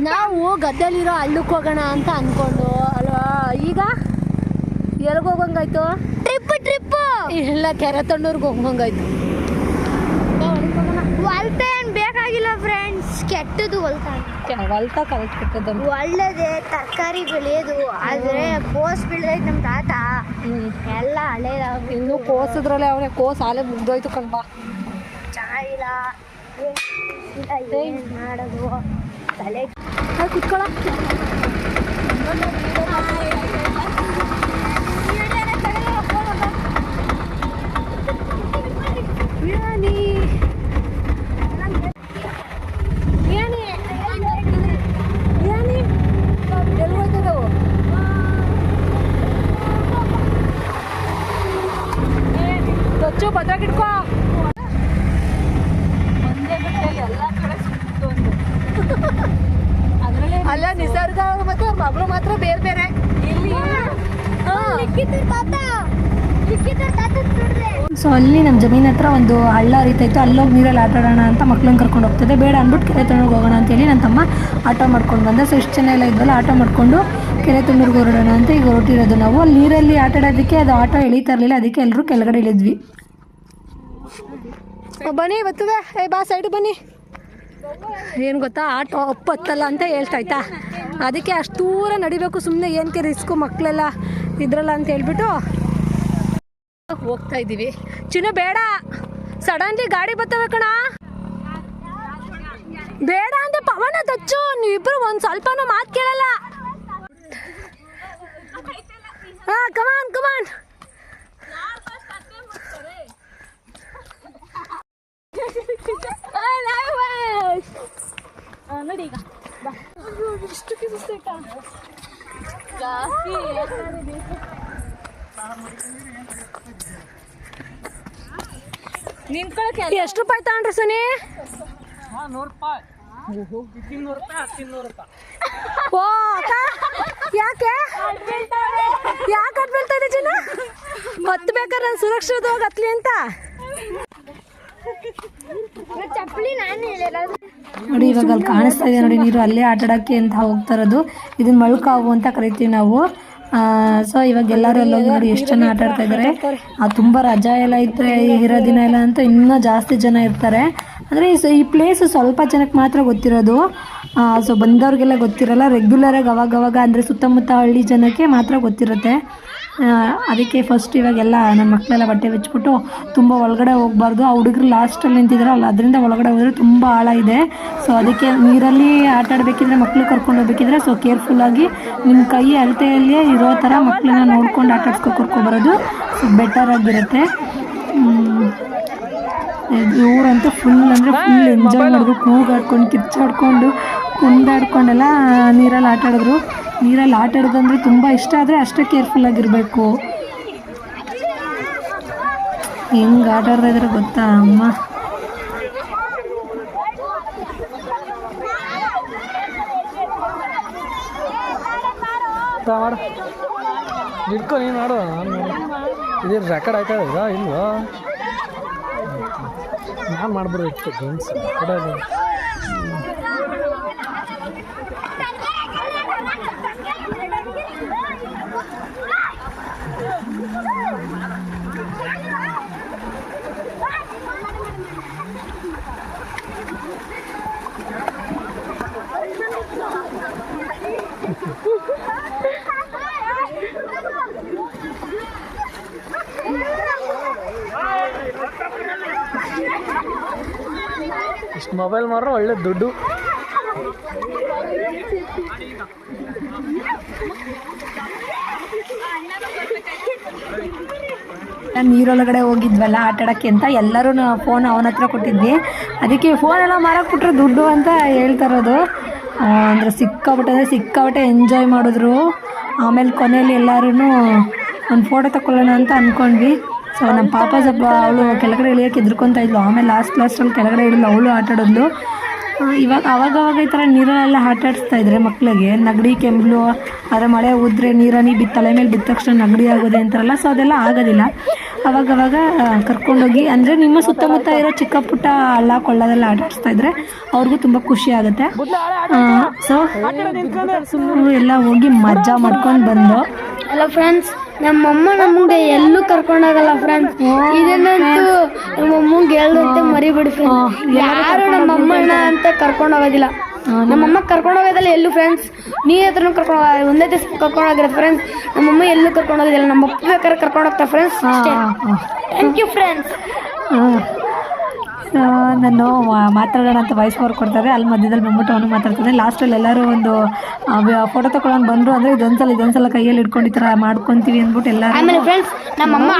ನಾವು ಗದ್ದೆಲಿರೋ ಹಳ್ಳಕ್ಕೆ ಹೋಗೋಣ ಅಂತ ಅನ್ಕೊಂಡು ಅಲ್ವಾ. ಈಗ ಎಲ್ಗೆ ಹೋಗಂಗಾಯ್ತು? ಟ್ರಿಪ್ ಇಲ್ಲ, ಕೆರೆ ತಂಡೂರ್ಗೆ ಹೋಗಂಗಾಯ್ತು. ಹೊಲ್ತ ಏನು ಬೇಕಾಗಿಲ್ಲ ಫ್ರೆಂಡ್ಸ್, ಕೆಟ್ಟದು ಹೊಲ್ತ ಕೆಟ್ಟದ್ದು ಒಳ್ಳೇದೇ ತರಕಾರಿ ಬೆಳೆಯೋದು. ಆದರೆ ಕೋಸ್ ಬೆಳೆದೈತೆ ನಮ್ಮ ತಾತ ಎಲ್ಲ ಹಳೇದಾಗ. ಇನ್ನು ಕೋಸಿದ್ರಲ್ಲೇ ಅವನೇ ಕೋಸ್ ಹಾಲೆ ಮುಗ್ದೋಯ್ತು ಕಣ್ಬಾ. ಚೆನ್ನಾಗಿಲ್ಲ ಏನು ಮಾಡೋದು ತಲೆ ಕುತ್ಕೊಳ. ಭದ್ರಾಗಿಟ್ಕೋ. ಅಲ್ಲ ನಿಸರ್ಗ ಮತ್ತೆ ಅವ್ರ ಮಗಳು ಮಾತ್ರ ಬೇರೆ ಬೇರೆ. ಸೊ ಅಲ್ಲಿ ನಮ್ಮ ಜಮೀನ್ ಹತ್ರ ಒಂದು ಹಳ್ಳ ಹರಿತಾಯಿತ್ತು, ಅಲ್ಲೋಗಿ ನೀರಲ್ಲಿ ಆಟ ಆಡೋಣ ಅಂತ ಮಕ್ಳನ್ನ ಕರ್ಕೊಂಡು ಹೋಗ್ತದೆ. ಬೇಡ ಅಂದ್ಬಿಟ್ಟು ಕೆರೆ ತುಂಬಿಗೆ ಹೋಗೋಣ ಅಂತೇಳಿ ನನ್ನ ತಮ್ಮ ಆಟೋ ಮಾಡ್ಕೊಂಡು ಬಂದ. ಸೊ ಇಷ್ಟು ಜನ ಎಲ್ಲ ಇದ್ವಲ್ಲ, ಆಟೋ ಮಾಡಿಕೊಂಡು ಕೆರೆ ತುಂಬಿಗೆ ಹೊರಡೋಣ ಅಂತ ಈಗ ಹೊರಟಿರೋದು ನಾವು. ಅಲ್ಲಿ ನೀರಲ್ಲಿ ಆಟ ಆಡೋದಕ್ಕೆ ಅದು ಆಟೋ ಎಳೀತಾ ಇರಲಿಲ್ಲ, ಅದಕ್ಕೆ ಎಲ್ಲರೂ ಕೆಳಗಡೆ ಇಳಿದ್ವಿ. ಬನ್ನಿ ಬರ್ತದೆ, ಬಾ ಸೈಡ್ ಬನ್ನಿ. ಏನು ಗೊತ್ತಾ, ಆಟೋ ಹತ್ತಲ್ಲ ಅಂತ ಹೇಳ್ತಾಯ್ತಾ, ಅದಕ್ಕೆ ಅಷ್ಟು ದೂರ ನಡಿಬೇಕು, ಸುಮ್ಮನೆ ಏನಕ್ಕೆ ರಿಸ್ಕು, ಮಕ್ಕಳೆಲ್ಲ ಇದ್ರಲ್ಲ ಅಂತ ಹೇಳ್ಬಿಟ್ಟು ಹೋಗ್ತಾ ಇದ್ದೀವಿ. ಚಿನ್ನು ಬೇಡ, ಸಡನ್ಲಿ ಗಾಡಿ ಬರ್ತವೆ ಕಣ, ಬೇಡ ಅಂದ್ರೆ ಪವನ ತಚ್ಚು, ನೀವಿಬ್ರು ಒಂದು ಸ್ವಲ್ಪನೂ ಮಾತು ಕೇಳಲ್ಲ. ಹಾಂ ಕಮಾನ್ ಕಮಾನ್. ನೋಡಿ ಈಗ ಎಷ್ಟು ರೂಪಾಯಿ ತಗೊಂಡ್ರಿ ಸುನಿ? 100 ರೂಪಾಯಿ. 200 ರೂಪಾಯಿ 300 ರೂಪಾಯಿ. ಓ ಯಾಕೆ ಯಾಕೆ ಬೀಳ್ತಾ ಇದೆ ಜನ? ಹತ್ತು ಬೇಕಾದ್ರೆ ಸುರಕ್ಷಿತವಾಗಿ ಹತ್ಲಿ ಅಂತ. ನೋಡಿ ಇವಾಗ ಅಲ್ಲಿ ಕಾಣಿಸ್ತಾ ಇದೆ ನೋಡಿ ನೀರು, ಅಲ್ಲೇ ಆಟ ಆಡೋಕ್ಕೆ ಅಂತ ಹೋಗ್ತಾ ಇರೋದು. ಇದನ್ನ ಮಳ್ಕಾವು ಅಂತ ಕರಿತೀವಿ ನಾವು. ಸೊ ಇವಾಗ ಎಲ್ಲರೂ ಅಲ್ಲೋಗಿ ನೋಡಿ ಎಷ್ಟು ಜನ ಆಟ ಆಡ್ತಾ ಇದ್ದಾರೆ. ತುಂಬ ರಜಾ ಎಲ್ಲ ಇದ್ದರೆ ಇರೋ ದಿನ ಎಲ್ಲ ಅಂತೂ ಇನ್ನೂ ಜಾಸ್ತಿ ಜನ ಇರ್ತಾರೆ. ಅಂದರೆ ಈ ಪ್ಲೇಸು ಸ್ವಲ್ಪ ಜನಕ್ಕೆ ಮಾತ್ರ ಗೊತ್ತಿರೋದು. ಸೊ ಬಂದವ್ರಿಗೆಲ್ಲ ಗೊತ್ತಿರಲ್ಲ, ರೆಗ್ಯುಲರಾಗಿ ಅವಾಗವಾಗ ಅಂದರೆ ಸುತ್ತಮುತ್ತ ಹಳ್ಳಿ ಜನಕ್ಕೆ ಮಾತ್ರ ಗೊತ್ತಿರುತ್ತೆ. ಅದಕ್ಕೆ ಫಸ್ಟ್ ಇವಾಗೆಲ್ಲ ನನ್ನ ಮಕ್ಕಳೆಲ್ಲ ಬಟ್ಟೆ ಬಿಚ್ಚಿಬಿಟ್ಟು ತುಂಬ ಒಳಗಡೆ ಹೋಗಬಾರ್ದು. ಆ ಹುಡುಗರು ಲಾಸ್ಟಲ್ಲಿ ನಿಂತಿದ್ದಾರಲ್ಲ, ಅದರಿಂದ ಒಳಗಡೆ ಹೋದರೆ ತುಂಬ ಆಳ ಇದೆ. ಸೊ ಅದಕ್ಕೆ ನೀರಲ್ಲಿ ಆಟ ಆಡಬೇಕಿದ್ರೆ, ಮಕ್ಕಳು ಕರ್ಕೊಂಡು ಹೋಗ್ಬೇಕಿದ್ರೆ ಸೊ ಕೇರ್ಫುಲ್ಲಾಗಿ ನಿಮ್ಮ ಕೈ ಅಳತೆಯಲ್ಲಿಯೇ ಇರೋ ಥರ ಮಕ್ಕಳನ್ನ ನೋಡ್ಕೊಂಡು ಆಟ ಕರ್ಕೊಬರೋದು ಬೆಟರ್ ಆಗಿರುತ್ತೆ. ಇವರಂತೂ ಫುಲ್ ಅಂದರೆ ಫುಲ್ ಎಂಜಾಯ್ ಮಾಡಿದ್ರು, ಕೂಗಾಡ್ಕೊಂಡು ಕಿಚ್ಚಾಡ್ಕೊಂಡು ಕುಂದಾಡ್ಕೊಂಡೆಲ್ಲ ನೀರಲ್ಲಿ ಆಟ ಆಡಿದ್ರು. ನೀರಲ್ಲಿ ಆಟ ಆಡೋದಂದ್ರೆ ತುಂಬ ಇಷ್ಟ, ಆದರೆ ಅಷ್ಟೇ ಕೇರ್ಫುಲ್ಲಾಗಿರಬೇಕು. ಹೆಂಗೆ ಆಟ ಆಡ್ತಾ ಇದ್ದಾರೆ ಗೊತ್ತಾ ಅಮ್ಮ. ಇಟ್ಕೊ ನೀನು ಆಡೋ. ಇದೇನು ರೆಕಾರ್ಡ್ ಆಯ್ತಾ ಇಲ್ವಾ? ನಾನು ಮಾಡ್ಬಿಡ್ಬೇಕು ಗೇಮ್ಸ್ ಕೊಡೋದು. ಇಷ್ಟು ಮೊಬೈಲ್ ಮಾರೋ ಒಳ್ಳೆ ದುಡ್ಡು. ನೀರೊಳಗಡೆ ಹೋಗಿದ್ವಲ್ಲ ಆಟ ಆಡೋಕ್ಕೆ ಅಂತ, ಎಲ್ಲರೂ ಫೋನ್ ಅವನ ಹತ್ರ ಕೊಟ್ಟಿದ್ವಿ. ಅದಕ್ಕೆ ಫೋನೆಲ್ಲ ಮಾರಕ್ಕೆ ಬಿಟ್ರೆ ದುಡ್ಡು ಅಂತ ಹೇಳ್ತಾ ಇರೋದು. ಅಂದರೆ ಸಿಕ್ಕಾಬಿಟ್ಟೆ ಎಂಜಾಯ್ ಮಾಡಿದ್ರು. ಆಮೇಲೆ ಕೊನೆಯಲ್ಲಿ ಎಲ್ಲರೂ ಒಂದು ಫೋಟೋ ತಗೊಳ್ಳೋಣ ಅಂತ ಅಂದ್ಕೊಂಡ್ವಿ. ಸೊ ನಮ್ಮ ಪಾಪ ಸ್ವಲ್ಪ ಅವಳು ಕೆಳಗಡೆ ಇಳಿಯೋಕ್ಕೆ ಎದ್ರುಕೊತಾ ಇದ್ಲು. ಆಮೇಲೆ ಲಾಸ್ಟಲ್ಲಿ ಕೆಳಗಡೆ ಇಳಿದು ಅವಳು ಆಟ ಆಡೋದ್ಲು. ಇವಾಗ ಅವಾಗವಾಗ ಈ ಥರ ನೀರಲ್ಲೆಲ್ಲ ಆಟ ಆಡಿಸ್ತಾ ಇದ್ರೆ ಮಕ್ಕಳಿಗೆ ನೆಗಡಿ ಕೆಮ್ಮಲು ಆದರೆ ಮಳೆ ಉದ್ರೆ ನೀರನಿ ತಲೆ ಮೇಲೆ ಬಿದ್ದ ತಕ್ಷಣ ನೆಗಡಿ ಆಗೋದೆ ಅಂತಾರಲ್ಲ, ಸೊ ಅದೆಲ್ಲ ಆಗೋದಿಲ್ಲ. ಅವಾಗವಾಗ ಕರ್ಕೊಂಡೋಗಿ ಅಂದರೆ ನಿಮ್ಮ ಸುತ್ತಮುತ್ತ ಇರೋ ಚಿಕ್ಕ ಪುಟ್ಟ ಹಳ್ಳ ಕೊಳ್ಳದೆಲ್ಲ ಆಟ ಆಡಿಸ್ತಾ ಇದ್ರೆ ಅವ್ರಿಗೂ ತುಂಬ ಖುಷಿ ಆಗುತ್ತೆ. ಸೊ ಎಲ್ಲ ಹೋಗಿ ಮಜಾ ಮಾಡ್ಕೊಂಡು ಬಂದು. ಅಲ್ಲ ಫ್ರೆಂಡ್ಸ್, ನಮ್ಮಮ್ಮ ನಮಗೆ ಎಲ್ಲೂ ಕರ್ಕೊಂಡೋಗಲ್ಲ ಫ್ರೆಂಡ್ಸ್. ಇದನ್ನಂತೂ ನಮ್ಮಮ್ಮಂಗೆ ಹೇಳದಂತೆ ಮರಿಬಿಡಿ ಫ್ರೆಂಡ್ಸ್. ಯಾರು ನಮ್ಮಮ್ಮನ ಅಂತ ಕರ್ಕೊಂಡೋಗೋದಿಲ್ಲ. ನಮ್ಮಮ್ಮ ಕರ್ಕೊಂಡೋಗೋದಲ್ಲ ಎಲ್ಲೂ ಫ್ರೆಂಡ್ಸ್. ನೀರ್ ಹತ್ರನೂ ಒಂದೇ ದಿವಸ ಕರ್ಕೊಂಡೋಗಿರೋದು ಫ್ರೆಂಡ್ಸ್. ನಮ್ಮಮ್ಮ ಎಲ್ಲೂ ಕರ್ಕೊಂಡೋಗೋದಿಲ್ಲ. ನಮ್ಮ ಅಪ್ಪ ಬೇಕಾದ್ರೆ ಕರ್ಕೊಂಡೋಗ್ತಾರೆ ಫ್ರೆಂಡ್ಸ್. Thank you friends. ನಾನು ಮಾತಾಡೋಣ ಅಂತ ವಾಯ್ಸ್ ಓವರ್ ಕೊಡ್ತಾರೆ, ಅಲ್ಲಿ ಮಧ್ಯದಲ್ಲಿ ಬಂದ್ಬಿಟ್ಟು ಅವನು ಮಾತಾಡ್ತಾನೆ. ಲಾಸ್ಟಲ್ಲಿ ಎಲ್ಲರೂ ಒಂದು ಫೋಟೋ ತಗೊಳಂಗ್ ಬಂದರು ಅಂದರೆ ಇದೊಂದ್ಸಲ ಕೈಯಲ್ಲಿ ಇಟ್ಕೊಂಡು ಈ ಥರ ಮಾಡ್ಕೊತೀವಿ ಅಂದ್ಬಿಟ್ಟು ಎಲ್ಲರೂ. ಆಮೇಲೆ ಫ್ರೆಂಡ್ಸ್ ನಮ್ಮಮ್ಮ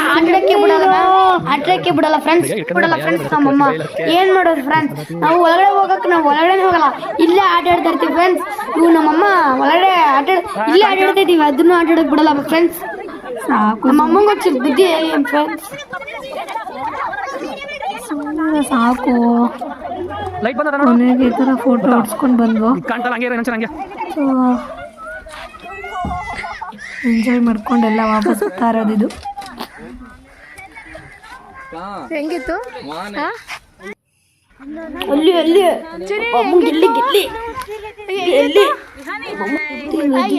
ಆಟಕ್ಕೆ ಬಿಡಲ್ಲ ಫ್ರೆಂಡ್ಸ್. ನಮ್ಮಮ್ಮ ಏನು ಮಾಡೋದು ಫ್ರೆಂಡ್ಸ್, ನಾವು ಒಳಗಡೆ ಹೋಗಕ್ಕೆ ನಾವು ಒಳಗಡೆ ಹೋಗಲ್ಲ, ಇಲ್ಲೇ ಆಟ ಆಡ್ತಾ ಇರ್ತೀವಿ ಫ್ರೆಂಡ್ಸ್. ಇವು ನಮ್ಮಮ್ಮ ಒಳಗಡೆ ಇಲ್ಲೇ ಆಟ ಆಡ್ತಾ ಇದ್ದೀವಿ, ಅದನ್ನು ಆಟ ಆಡೋಕೆ ಬಿಡಲ್ಲ ಫ್ರೆಂಡ್ಸ್. ಸಾಕು ನಮ್ಮಮ್ಮಂಗೆ ಒಂದು ಬುದ್ಧಿ ಹೇಳಿ ಫ್ರೆಂಡ್ಸ್. ಸಾಕು ಕೊನೆಗೆ ಈ ಥರ ಫೋಟೋ ಹೊಡ್ಸ್ಕೊಂಡು ಬಂದ್ವು. ಸೊ ಎಂಜಾಯ್ ಮಾಡ್ಕೊಂಡೆಲ್ಲ ವಾಪಸ್ ಬರ್ತಾ ಇರೋದಿದು. ಹೆಂಗಿತ್ತು? ಅಲ್ಲಿ ಅಲ್ಲಿ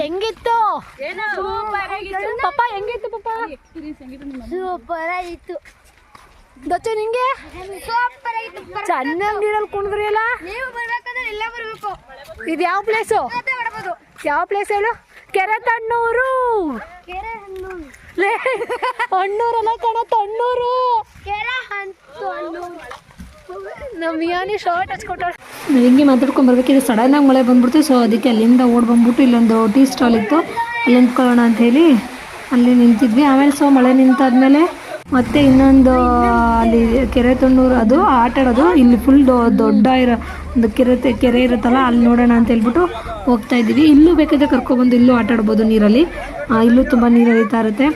ಹೆಂಗಿತ್ತು ಪಾಪ? ಹೆಂಗಿತ್ತು ಪಾಪ? ಸೂಪರ್ ಆಗಿತ್ತು. ದಚ್ಚು ನಿಂಗೆ ಚೆನ್ನಾಗಿ ನೀರಲ್ಲಿ ಕುಣಿದ್ರಿ ಅಲ್ಲ. ನೀವು ಬರ್ಬೇಕಂದ್ರೆ ಇಲ್ಲೇ ಬರ್ಬೇಕು. ಇದು ಯಾವ ಪ್ಲೇಸು? ಯಾವ ಪ್ಲೇಸ್ ಹೇಳು? ಕೆರೆ ತಣ್ಣೂರು. ಕೆರೆ ಹಣ್ಣೂರಲ್ಲ ಕಣ, ತಣ್ಣೂರು. ಕೆರೆ ನಮ್ಮ ಮಿಯಾನಿ ಶಾರ್ಟ್ ಹಚ್ಕೊಟ್ಟಾರೆ. ಹಿಂಗೆ ಮಾತಾಡ್ಕೊಂಡು ಬರ್ಬೇಕಿದ್ರೆ ಸಡನ್ನಾಗಿ ಮಳೆ ಬಂದ್ಬಿಡ್ತು. ಸೊ ಅದಕ್ಕೆ ಅಲ್ಲಿಂದ ಓಡ್ ಬಂದ್ಬಿಟ್ಟು ಇಲ್ಲೊಂದು ಟೀ ಸ್ಟಾಲ್ ಇತ್ತು, ಅಲ್ಲಿ ನಿಂತ್ಕೊಳ್ಳೋಣ ಅಂಥೇಳಿ ಅಲ್ಲಿ ನಿಂತಿದ್ವಿ. ಆಮೇಲೆ ಸೊ ಮಳೆ ನಿಂತಾದ್ಮೇಲೆ ಮತ್ತೆ ಇನ್ನೊಂದು ಅಲ್ಲಿ ಕೆರೆ ತಣ್ಣೂರು ಅದು ಆಟ ಆಡೋದು. ಇಲ್ಲಿ ಫುಲ್ ದೊಡ್ಡ ಇರೋ ಒಂದು ಕೆರೆ ಇರುತ್ತಲ್ಲ, ಅಲ್ಲಿ ನೋಡೋಣ ಅಂತ ಹೇಳ್ಬಿಟ್ಟು ಹೋಗ್ತಾ ಇದ್ದೀವಿ. ಇಲ್ಲೂ ಬೇಕಾದ್ರೆ ಕರ್ಕೊಬಂದು ಇಲ್ಲೂ ಆಟ ಆಡ್ಬೋದು ನೀರಲ್ಲಿ. ಇಲ್ಲೂ ತುಂಬ ನೀರು ಹರಿತಾ ಇರುತ್ತೆ.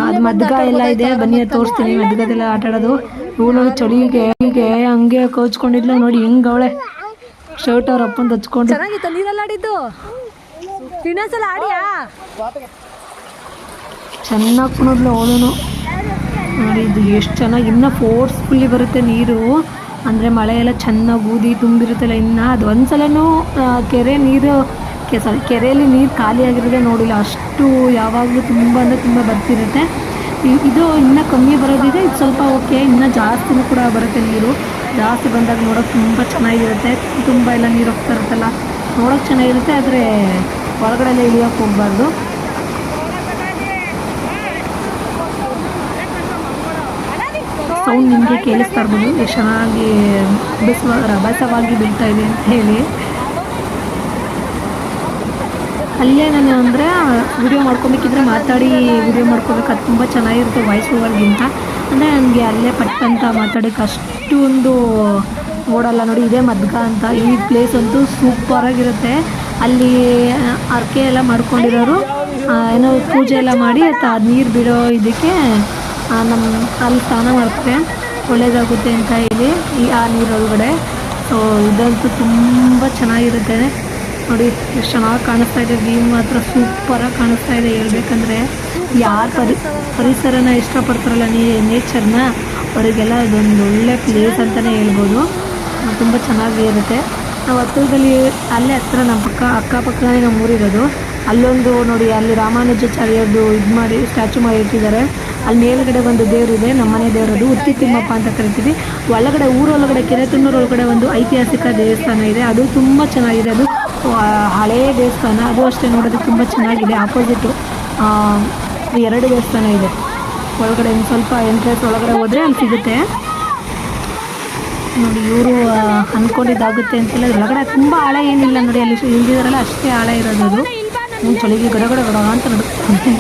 ಅದು ಮದ್ಗ ಎಲ್ಲ ಇದೆ, ಬನ್ನಿ ತೋರಿಸ್ತೀನಿ. ಮದ್ಗದೆಲ್ಲ ಆಟ ಆಡೋದು. ಇವಳು ಚಳಿಗೆ ಹಂಗೆ ಕೋಚ್ಕೊಂಡಿದ್ಲು ನೋಡಿ, ಹೆಂಗೆ ಅವಳೆ ಶರ್ಟ್ ಅವ್ರ ಅಪ್ಪಂದು ಹಚ್ಕೊಂಡು. ಚೆನ್ನಾಗಿತ್ತು ನೀರಲ್ಲಿ ಆಡಿದ್ದು. ಇನ್ನೊಂದ್ಸಲ ಆಡಿಯಾ? ಚೆನ್ನಾಗಿ ಕುಣಿದ್ಲು ಅವಳು ನೋಡಿ. ಇದು ಎಷ್ಟು ಚೆನ್ನಾಗಿ ಇನ್ನೂ ಫೋರ್ಸ್ಫುಲ್ಲಿ ಬರುತ್ತೆ ನೀರು. ಅಂದರೆ ಮಳೆ ಎಲ್ಲ ಚೆನ್ನಾಗಿ ಊದಿ ತುಂಬಿರುತ್ತಲ್ಲ ಇನ್ನು. ಅದು ಒಂದ್ಸಲನೂ ಕೆರೆಯಲ್ಲಿ ನೀರು ಖಾಲಿ ಆಗಿರೋದೇ ನೋಡಿಲ್ಲ. ಅಷ್ಟು ಯಾವಾಗಲೂ ತುಂಬ ಅಂದರೆ ತುಂಬ ಬರ್ತಿರುತ್ತೆ. ಇದು ಇನ್ನೂ ಕಮ್ಮಿ ಬರೋದಿದೆ, ಇದು ಸ್ವಲ್ಪ ಓಕೆ. ಇನ್ನೂ ಜಾಸ್ತಿನೂ ಕೂಡ ಬರುತ್ತೆ ನೀರು. ಜಾಸ್ತಿ ಬಂದಾಗ ನೋಡೋಕೆ ತುಂಬ ಚೆನ್ನಾಗಿರುತ್ತೆ. ತುಂಬ ಎಲ್ಲ ನೀರು ಹೋಗ್ತಾ ಇರುತ್ತಲ್ಲ, ನೋಡೋಕೆ ಚೆನ್ನಾಗಿರುತ್ತೆ. ಆದರೆ ಹೊರಗಡೆ ಎಲ್ಲ ಇಳಿಯೋಕೆ ಹೋಗಬಾರ್ದು. ಸೌಂಡ್ ನಿಮಗೆ ಕೇಳಿಸ್ತಾ ಇರ್ಬೋದು ಎಷ್ಟು ಚೆನ್ನಾಗಿ ರಭಸವಾಗಿ ಬೀಳ್ತಾ ಇದೆ ಅಂತ ಹೇಳಿ. ಅಲ್ಲೇ ನಾನು ಅಂದರೆ ವಿಡಿಯೋ ಮಾಡ್ಕೊಬೇಕಿದ್ರೆ ಮಾತಾಡಿ ವಿಡಿಯೋ ಮಾಡ್ಕೋಬೇಕು, ಅದು ತುಂಬ ಚೆನ್ನಾಗಿರುತ್ತೆ ವಾಯ್ಸ್ ಓವರ್ಗಿಂತ. ಅಂದರೆ ನನಗೆ ಅಲ್ಲೇ ಪಟ್ಟಂತ ಮಾತಾಡೋಕ್ಕೆ ಅಷ್ಟೊಂದು ಓಡಲ್ಲ ನೋಡಿ. ಇದೇ ಮದ್ಗ ಅಂತ, ಈ ಪ್ಲೇಸ್ ಅಂತೂ ಸೂಪರಾಗಿರುತ್ತೆ. ಅಲ್ಲಿ ಅರ್ಕೆ ಎಲ್ಲ ಮಾಡ್ಕೊಂಡಿರೋರು ಏನೋ ಪೂಜೆ ಎಲ್ಲ ಮಾಡಿ ನೀರು ಬಿಡೋ ಇದಕ್ಕೆ ನಮ್ಮ ಅಲ್ಲಿ ಸ್ನಾನ ಮಾಡ್ತಾರೆ, ಒಳ್ಳೆಯದಾಗುತ್ತೆ ಅಂತ ಹೇಳಿ ಆ ನೀರೊಳಗಡೆ. ಸೊ ಇದಂತೂ ತುಂಬ ಚೆನ್ನಾಗಿರುತ್ತೆ ನೋಡಿ. ಎಷ್ಟು ಚೆನ್ನಾಗಿ ಕಾಣಿಸ್ತಾ ಇದೆ, ವ್ಯೂ ಮಾತ್ರ ಸೂಪರಾಗಿ ಕಾಣಿಸ್ತಾ ಇದೆ. ಹೇಳ್ಬೇಕಂದ್ರೆ ಯಾರು ಪರಿಸರನ ಇಷ್ಟಪಡ್ತಾರಲ್ಲ ನೇಚರ್ನ, ಅವರಿಗೆಲ್ಲ ಇದೊಂದು ಒಳ್ಳೆ ಪ್ಲೇಸ್ ಅಂತಲೇ ಹೇಳ್ಬೋದು. ತುಂಬ ಚೆನ್ನಾಗಿ ಇರುತ್ತೆ. ನಾವು ಹತ್ತಿರದಲ್ಲಿ ಅಲ್ಲೇ ಹತ್ತಿರ ನಮ್ಮ ಅಕ್ಕಪಕ್ಕನೇ ನಮ್ಮ ಊರಿರೋದು. ಅಲ್ಲೊಂದು ನೋಡಿ, ಅಲ್ಲಿ ರಾಮಾನುಜಾಚಾರ್ಯರದು ಇದು ಮಾಡಿ ಸ್ಟ್ಯಾಚು ಮಾಡಿ ಇಟ್ಟಿದ್ದಾರೆ. ಅಲ್ಲಿ ಮೇಲ್ಗಡೆ ಒಂದು ದೇವರಿದೆ, ನಮ್ಮನೆ ದೇವರದು, ಉತ್ತಿ ತಿಮ್ಮಪ್ಪ ಅಂತ ಕರಿತೀವಿ. ಒಳಗಡೆ ಊರೊಳಗಡೆ ಕೆರೆ ತಣ್ಣೂರು ಒಳಗಡೆ ಒಂದು ಐತಿಹಾಸಿಕ ದೇವಸ್ಥಾನ ಇದೆ, ಅದು ತುಂಬ ಚೆನ್ನಾಗಿದೆ. ಅದು ಹಳೆಯ ದೇವಸ್ಥಾನ, ಅದು ಅಷ್ಟೇ ನೋಡೋದಕ್ಕೆ ತುಂಬ ಚೆನ್ನಾಗಿದೆ. ಆಪೋಸಿಟು 2 ದೇವಸ್ಥಾನ ಇದೆ. ಒಳಗಡೆ ಒಂದು ಸ್ವಲ್ಪ ಎಂಟ್ರೆನ್ಸ್ ಒಳಗಡೆ ಹೋದರೆ ಅಲ್ಲಿ ಸಿಗುತ್ತೆ ನೋಡಿ. ಇವರು ಅಂದ್ಕೊಂಡಿದ್ದಾಗುತ್ತೆ ಅಂತೆಲ್ಲ ಒಳಗಡೆ ತುಂಬ ಆಳ ಏನಿಲ್ಲ ನೋಡಿ, ಅಲ್ಲಿ ಇಳಿದಿದಾರಲ್ಲ ಅಷ್ಟೇ ಆಳ ಇರೋದು. ಅದು ಚಳಿಗೆ ಗಡಗಡ ಅಂತ ನಡುತ್ತೆ.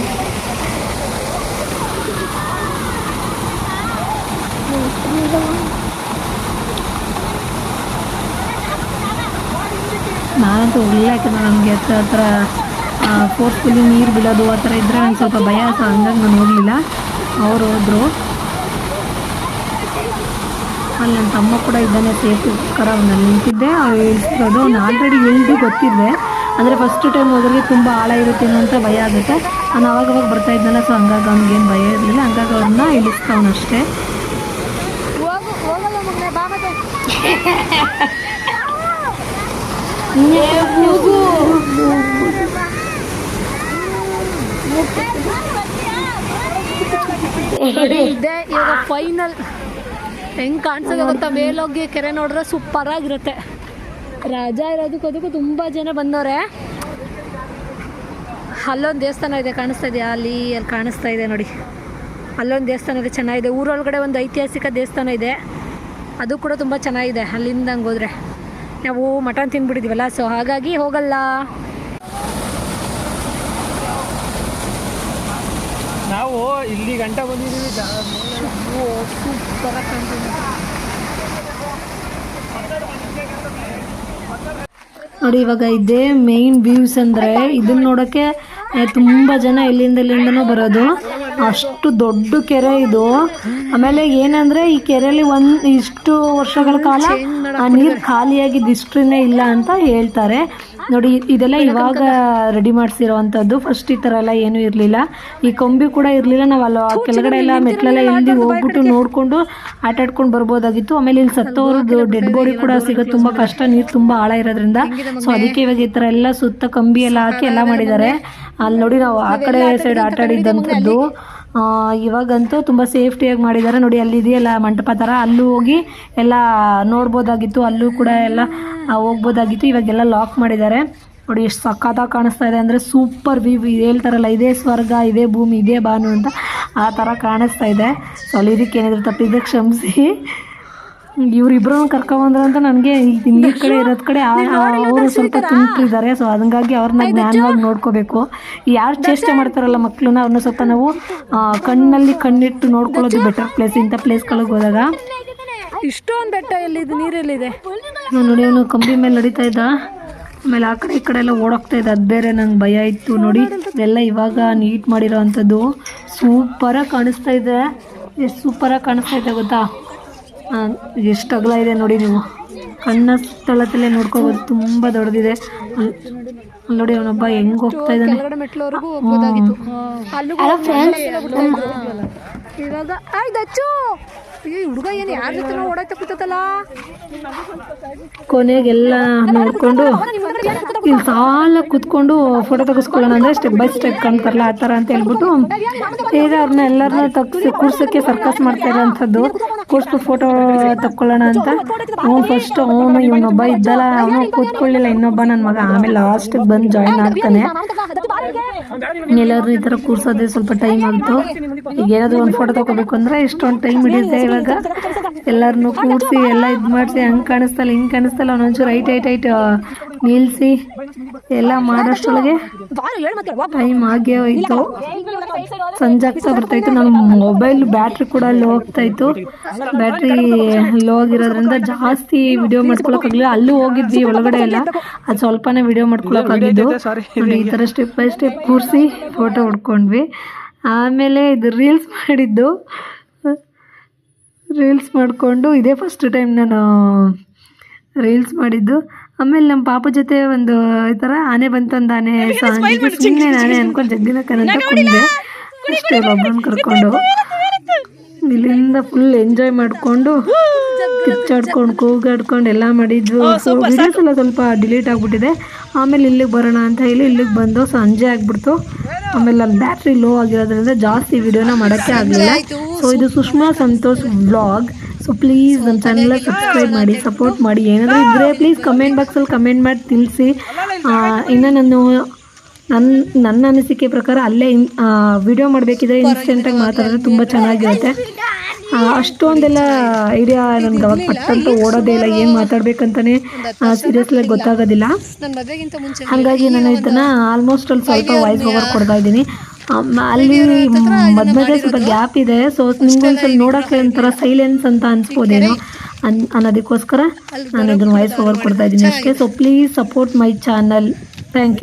ನಾನಂತೂ ಹೋಗಲಿಲ್ಲ, ಯಾಕಂದರೆ ನನಗೆ ಹತ್ರ ಫೋರ್ಸ್ಫುಲ್ಲಿ ನೀರು ಬೀಳೋದು ಆ ಥರ ಇದ್ದರೆ ನನಗೆ ಸ್ವಲ್ಪ ಭಯ, ಹಂಗಾಗಿ ನಾನು ಹೋಗಲಿಲ್ಲ. ಅವರು ಹೋದರು. ಅಲ್ಲಿ ನನ್ನ ತಮ್ಮ ಕೂಡ ಇದ್ದಾನೆ ಸೇಫ್ಟಿಗೋಸ್ಕರ ಅವನಲ್ಲಿ ನಿಂತಿದ್ದೆ. ಅವ್ರು ಇಳಿಸ್ತಿರೋದು ಅವ್ನು ಆಲ್ರೆಡಿ ಇಳಿದು ಗೊತ್ತಿದ್ದೆ, ಅಂದರೆ ಫಸ್ಟ್ ಟೈಮ್ ಹೋದ್ರಿಗೆ ತುಂಬ ಆಳ ಇರುತ್ತೇನೋ ಅಂತ ಭಯ ಆಗುತ್ತೆ. ನಾನು ಅವಾಗವಾಗ ಬರ್ತಾ ಇದ್ನಲ್ಲ, ಸೊ ಹಂಗಾಗಿ ಅವ್ನಿಗೇನು ಭಯ ಇರಲಿಲ್ಲ. ಹಂಗಾಗಿ ಅವ್ರನ್ನ ಇಳಿಸ್ತಾವನಷ್ಟೇ. ಇದೆ ಇವಾಗ ಫೈನಲ್ ಹೆಂಗೆ ಕಾಣಿಸೋದು ಗೊತ್ತಾ, ಮೇಲೋಗಿ ಕೆರೆ ನೋಡಿದ್ರೆ ಸೂಪರಾಗಿರುತ್ತೆ. ರಜಾ ಇರೋದಕ್ಕೂ ಅದಕ್ಕೂ ತುಂಬ ಜನ ಬಂದವ್ರೆ. ಅಲ್ಲೊಂದು ದೇವಸ್ಥಾನ ಇದೆ, ಕಾಣಿಸ್ತಾ ಇದೆಯಾ? ಅಲ್ಲಿ ಕಾಣಿಸ್ತಾ ಇದೆ ನೋಡಿ, ಅಲ್ಲೊಂದು ದೇವಸ್ಥಾನ ಇದೆ, ಚೆನ್ನಾಗಿದೆ. ಊರೊಳಗಡೆ ಒಂದು ಐತಿಹಾಸಿಕ ದೇವಸ್ಥಾನ ಇದೆ, ಅದು ಕೂಡ ತುಂಬ ಚೆನ್ನಾಗಿದೆ. ಅಲ್ಲಿಂದ ಹಂಗೆ ಹೋದರೆ ನಾವು ಮಟನ್ ತಿಂದ್ಬಿಟ್ಟಿದ್ದೀವಲ್ಲ, ಸೊ ಹಾಗಾಗಿ ಹೋಗಲ್ಲ. ನಾವು ಇಲ್ಲಿ ಗಂಟ ಬಂದಿದ್ದೀವಿ. ಸೂಪರಾಗಿ ಕಾಣ್ತಿದೆ ನೋಡಿ. ಇವಾಗ ಇದೇ ಮೇನ್ ವ್ಯೂಸ್ ಅಂದರೆ ಇದನ್ನ ನೋಡೋಕ್ಕೆ ತುಂಬ ಜನ ಎಲ್ಲಿಂದನೋ ಬರೋದು. ಅಷ್ಟು ದೊಡ್ಡ ಕೆರೆ ಇದು. ಆಮೇಲೆ ಏನಂದರೆ ಈ ಕೆರೆಯಲ್ಲಿ ಇಷ್ಟು ವರ್ಷಗಳ ಕಾಲ ನೀರು ಖಾಲಿಯಾಗಿದ್ದು ಹಿಸ್ಟ್ರಿನೇ ಇಲ್ಲ ಅಂತ ಹೇಳ್ತಾರೆ. ನೋಡಿ ಇದೆಲ್ಲ ಇವಾಗ ರೆಡಿ ಮಾಡಿಸಿರೋವಂಥದ್ದು. ಫಸ್ಟ್ ಈ ಥರ ಎಲ್ಲ ಏನೂ ಇರಲಿಲ್ಲ, ಈ ಕೊಂಬಿ ಕೂಡ ಇರಲಿಲ್ಲ. ನಾವು ಅಲ್ಲಿ ಕೆಳಗಡೆ ಎಲ್ಲ ಮೆಟ್ಲೆಲ್ಲ ಇಳಿದು ಹೋಗ್ಬಿಟ್ಟು ನೋಡಿಕೊಂಡು ಆಟಾಡ್ಕೊಂಡು ಬರ್ಬೋದಾಗಿತ್ತು. ಆಮೇಲೆ ಇಲ್ಲಿ ಸತ್ತೋರದ್ದು ಡೆಡ್ ಬಾಡಿ ಕೂಡ ಸಿಗೋದು ತುಂಬ ಕಷ್ಟ, ನೀರು ತುಂಬ ಆಳ ಇರೋದ್ರಿಂದ. ಸೊ ಅದಕ್ಕೆ ಇವಾಗ ಈ ಥರ ಎಲ್ಲ ಸುತ್ತ ಕಂಬಿ ಎಲ್ಲ ಹಾಕಿ ಎಲ್ಲ ಮಾಡಿದ್ದಾರೆ. ಅಲ್ಲಿ ನೋಡಿ ನಾವು ಆ ಕಡೆ ಸೈಡ್ ಆಟ ಆಡಿದ್ದಂಥದ್ದು. ಇವಾಗಂತೂ ತುಂಬ ಸೇಫ್ಟಿಯಾಗಿ ಮಾಡಿದ್ದಾರೆ. ನೋಡಿ ಅಲ್ಲಿ ಇದೆಯಲ್ಲ ಮಂಟಪ ಥರ, ಅಲ್ಲೂ ಹೋಗಿ ಎಲ್ಲ ನೋಡ್ಬೋದಾಗಿತ್ತು, ಅಲ್ಲೂ ಕೂಡ ಎಲ್ಲ ಹೋಗ್ಬೋದಾಗಿತ್ತು. ಇವಾಗೆಲ್ಲ ಲಾಕ್ ಮಾಡಿದ್ದಾರೆ. ನೋಡಿ ಎಷ್ಟು ಸಖತ್ತಾಗಿ ಕಾಣಿಸ್ತಾ ಇದೆ ಅಂದರೆ ಸೂಪರ್ ವ್ಯೂ. ಹೇಳ್ತಾರಲ್ಲ ಇದೇ ಸ್ವರ್ಗ, ಇದೇ ಭೂಮಿ, ಇದೇ ಬಾನು ಅಂತ, ಆ ಥರ ಕಾಣಿಸ್ತಾ ಇದೆ. ಸೊ ಅಲ್ಲಿ ಇದಕ್ಕೆ ಏನಿದ್ರು ತಪ್ಪಿದ್ರೆ ಕ್ಷಮಿಸಿ. ಇವರಿಬ್ಬರು ಕರ್ಕೊಂಬಂದ್ರೆ ಅಂತ ನನಗೆ ನೀರು ಕಡೆ ಇರೋದ್ ಕಡೆ ಅವರು ಸ್ವಲ್ಪ ತುಂಬಿದ್ದಾರೆ. ಸೊ ಹಂಗಾಗಿ ಅವ್ರನ್ನ ಜ್ಞಾನವಾಗಿ ನೋಡ್ಕೋಬೇಕು. ಯಾರು ಚೇಷ್ಟೆ ಮಾಡ್ತಾರಲ್ಲ ಮಕ್ಕಳನ್ನ, ಅವ್ರನ್ನ ಸ್ವಲ್ಪ ನಾವು ಕಣ್ಣಲ್ಲಿ ಕಣ್ಣಿಟ್ಟು ನೋಡ್ಕೊಳ್ಳೋದು ಬೆಟರ್ ಪ್ಲೇಸ್. ಇಂಥ ಪ್ಲೇಸ್ಗಳಿಗೆ ಹೋದಾಗ ಇಷ್ಟೊಂದು ಬೆಟ್ಟ ಎಲ್ಲಿದೆ, ನೀರೆಲ್ಲಿದೆ ನೋಡಿ. ಅವನು ಕಂಬಿ ಮೇಲೆ ನಡೀತಾ ಇದ್ದ, ಆಮೇಲೆ ಆ ಕಡೆ ಈ ಕಡೆ ಎಲ್ಲ ಓಡೋಗ್ತಾ ಇದೆ. ಅದು ಬೇರೆ ನಂಗೆ ಭಯ ಇತ್ತು. ನೋಡಿ ಇದೆಲ್ಲ ಇವಾಗ ನೀಟ್ ಮಾಡಿರೋ ಅಂಥದ್ದು. ಸೂಪರಾಗಿ ಕಾಣಿಸ್ತಾ ಇದೆ. ಎಷ್ಟು ಸೂಪರಾಗಿ ಕಾಣಿಸ್ತಾ ಇದೆ ಗೊತ್ತಾ? ಎಷ್ಟು ಅಗಲ ಇದೆ ನೋಡಿ, ನೀವು ಕಣ್ಣ ಸ್ಥಳದಲ್ಲೇ ನೋಡ್ಕೋಬೋದು. ತುಂಬ ದೊಡ್ಡದಿದೆ. ನೋಡಿ ಅವನೊಬ್ಬ ಹೆಂಗೆ ಹೋಗ್ತಾ ಇದ್ದಾನೆ. ಇವಾಗ ಆಯ್ತು ಈ ಹುಡುಗ ಏನು ಯಾರ ಜೊತೆ ಓಡಾಯ್ತಾ ಕೂತಲ್ಲ. ಕೊನೆಗೆಲ್ಲ ನೋಡಿಕೊಂಡು ಇಲ್ಲಿ ಸಾಲ ಕೂತ್ಕೊಂಡು ಫೋಟೋ ತೆಗೆಸ್ಕೊಳ್ಳೋಣ ಅಂದರೆ ಸ್ಟೆಪ್ ಬೈ ಸ್ಟೆಪ್ ಕಾಣ್ತಾರಲ್ಲ ಆ ಥರ ಅಂತ ಹೇಳ್ಬಿಟ್ಟು ಈಗ ಅವ್ರನ್ನ ಎಲ್ಲರನ್ನ ಕೂರ್ಸೋಕ್ಕೆ ಸರ್ಕಸ್ ಮಾಡ್ತಾ ಇರೋಂಥದ್ದು. ಕೂರಿಸ್ಬಿಟ್ಟು ಫೋಟೋ ತಕ್ಕೊಳ್ಳೋಣ ಅಂತ ಅವನು ಇವನೊಬ್ಬ ಇದ್ದಲ್ಲ, ಅವನು ಕೂತ್ಕೊಳ್ಳಿಲ್ಲ, ಇನ್ನೊಬ್ಬ ನನ್ನ ಮಗ. ಆಮೇಲೆ ಲಾಸ್ಟಿಗೆ ಬಂದು ಜಾಯಿನ್ ಆಗ್ತಾನೆ. ಎಲ್ಲರೂ ಈ ಥರ ಕೂರ್ಸೋದೇ ಸ್ವಲ್ಪ ಟೈಮ್ ಆಯಿತು. ಈಗ ಏನಾದರೂ ಒಂದು ಫೋಟೋ ತಗೋಬೇಕು ಅಂದರೆ ಇಷ್ಟೊಂದು ಟೈಮ್ ಹಿಡಿಯುತ್ತೆ. ಇವಾಗ ಎಲ್ಲರನ್ನೂ ಕೂರಿಸಿ ಎಲ್ಲ ಇದು ಮಾಡಿಸಿ ಹಂಗೆ ಕಾಣಿಸ್ತಲ್ಲ ಹಿಂಗೆ ಕಾಣಿಸ್ತಲ್ಲ ಒಂದೊಂಚೂರು ಐಟ್ ನಿಲ್ಲಿಸಿ ಎಲ್ಲ ಮಾಡೋಷ್ಟೊಳಗೆ ಟೈಮ್ ಆಗೇ ಹೋಯಿತು. ಸಂಜೆ ಆಗ್ತಾ ಬರ್ತಾಯಿತ್ತು. ನನ್ನ ಮೊಬೈಲ್ ಬ್ಯಾಟ್ರಿ ಕೂಡ ಲೋ ಆಗ್ತಾಯಿತ್ತು. ಬ್ಯಾಟ್ರಿ ಲೋ ಆಗಿರೋದ್ರಿಂದ ಜಾಸ್ತಿ ವಿಡಿಯೋ ಮಾಡ್ಕೊಳಕ್ಕಾಗಲಿಲ್ಲ. ಅಲ್ಲೂ ಹೋಗಿದ್ವಿ ಒಳಗಡೆ ಎಲ್ಲ, ಅದು ಸ್ವಲ್ಪನೇ ವಿಡಿಯೋ ಮಾಡ್ಕೊಳಕ್ಕಾಗಿದ್ದು. ನೋಡಿ ಈ ಥರ ಸ್ಟೆಪ್ ಬೈ ಸ್ಟೆಪ್ ಕೂರಿಸಿ ಫೋಟೋ ಹೊಡ್ಕೊಂಡ್ವಿ. ಆಮೇಲೆ ಇದು ರೀಲ್ಸ್ ಮಾಡಿಕೊಂಡು ಇದೇ ಫಸ್ಟ್ ಟೈಮ್ ನಾನು ರೀಲ್ಸ್ ಮಾಡಿದ್ದು. ಆಮೇಲೆ ನಮ್ಮ ಪಾಪ ಜೊತೆ ಒಂದು ಈ ಥರ ಆನೆ ಬಂತೊಂದು ಆನೆ ಸಾಂಗಿಗೆ ಸುಮ್ಮನೆ ನಾನೇ ಅನ್ಕೊಂಡು ಜಗ್ಗಿನ ಕನಂತ ಕುಂದೆ ಅಷ್ಟೇ. ಒಬ್ಬರನ್ನ ಕರ್ಕೊಂಡು ಇಲ್ಲಿಂದ ಫುಲ್ ಎಂಜಾಯ್ ಮಾಡಿಕೊಂಡು ಕಿಚ್ಚಾಡ್ಕೊಂಡು ಕೂಗಾಡ್ಕೊಂಡು ಎಲ್ಲ ಮಾಡಿದ್ವು. ಸೊ ವಿಡಿಯೋಸ್ ಎಲ್ಲ ಸ್ವಲ್ಪ ಡಿಲೀಟ್ ಆಗಿಬಿಟ್ಟಿದೆ. ಆಮೇಲೆ ಇಲ್ಲಿಗೆ ಬರೋಣ ಅಂತ ಹೇಳಿ ಇಲ್ಲಿಗೆ ಬಂದು ಸಂಜೆ ಆಗಿಬಿಡ್ತು. ಆಮೇಲೆ ನನ್ನ ಬ್ಯಾಟ್ರಿ ಲೋ ಆಗಿರೋದ್ರಿಂದ ಜಾಸ್ತಿ ವಿಡಿಯೋನ ಮಾಡೋಕ್ಕೆ ಆಗಲಿಲ್ಲ. ಸೊ ಇದು Sushma Santosh vlog. So please ನಮ್ಮ ಚಾನಲ್ನ ಸಬ್ಸ್ಕ್ರೈಬ್ ಮಾಡಿ, ಸಪೋರ್ಟ್ ಮಾಡಿ. ಏನಾದರೂ ಇದ್ದರೆ ಪ್ಲೀಸ್ ಕಮೆಂಟ್ ಬಾಕ್ಸಲ್ಲಿ ಕಮೆಂಟ್ ಮಾಡಿ ತಿಳಿಸಿ. ಇನ್ನು ನನ್ನ ಅನಿಸಿಕೆ ಪ್ರಕಾರ ಅಲ್ಲೇ ವಿಡಿಯೋ ಮಾಡಬೇಕಿದ್ರೆ ಇನ್ಸ್ಟೆಂಟಾಗಿ ಮಾತಾಡಿದ್ರೆ ತುಂಬ ಚೆನ್ನಾಗಿರುತ್ತೆ. ಅಷ್ಟೊಂದೆಲ್ಲ ಐಡಿಯಾ ನನಗೆ ಅವಾಗ ಪಟ್ಟಂತ ಓಡೋದೇ ಇಲ್ಲ, ಏನು ಮಾತಾಡ್ಬೇಕಂತಲೇ ಸೀರಿಯಸ್ಲಾಗಿ ಗೊತ್ತಾಗೋದಿಲ್ಲ. ಹಾಗಾಗಿ ನಾನು ಇದನ್ನು ಆಲ್ಮೋಸ್ಟ್ ಅಲ್ಲಿ ಸ್ವಲ್ಪ ವಾಯ್ಸ್ ಓವರ್ ಕೊಡ್ತಾ ಇದ್ದೀನಿ. ಅಲ್ಲಿ ಮಧ್ಯೆ ಸ್ವಲ್ಪ ಗ್ಯಾಪ್ ಇದೆ. ಸೊ ನಿಮ್ಗೊಂದ್ಸಲ ನೋಡೋಕ್ಕೆ ಒಂಥರ ಸೈಲೆನ್ಸ್ ಅಂತ ಅನ್ಸ್ಬೋದೇನೋ ಅನ್ನೋದಕ್ಕೋಸ್ಕರ ನಾನು ಇದನ್ನು ವಾಯ್ಸ್ ಓವರ್ ಕೊಡ್ತಾ ಇದ್ದೀನಿ ಅಷ್ಟೇ. So please support my channel. Thank you.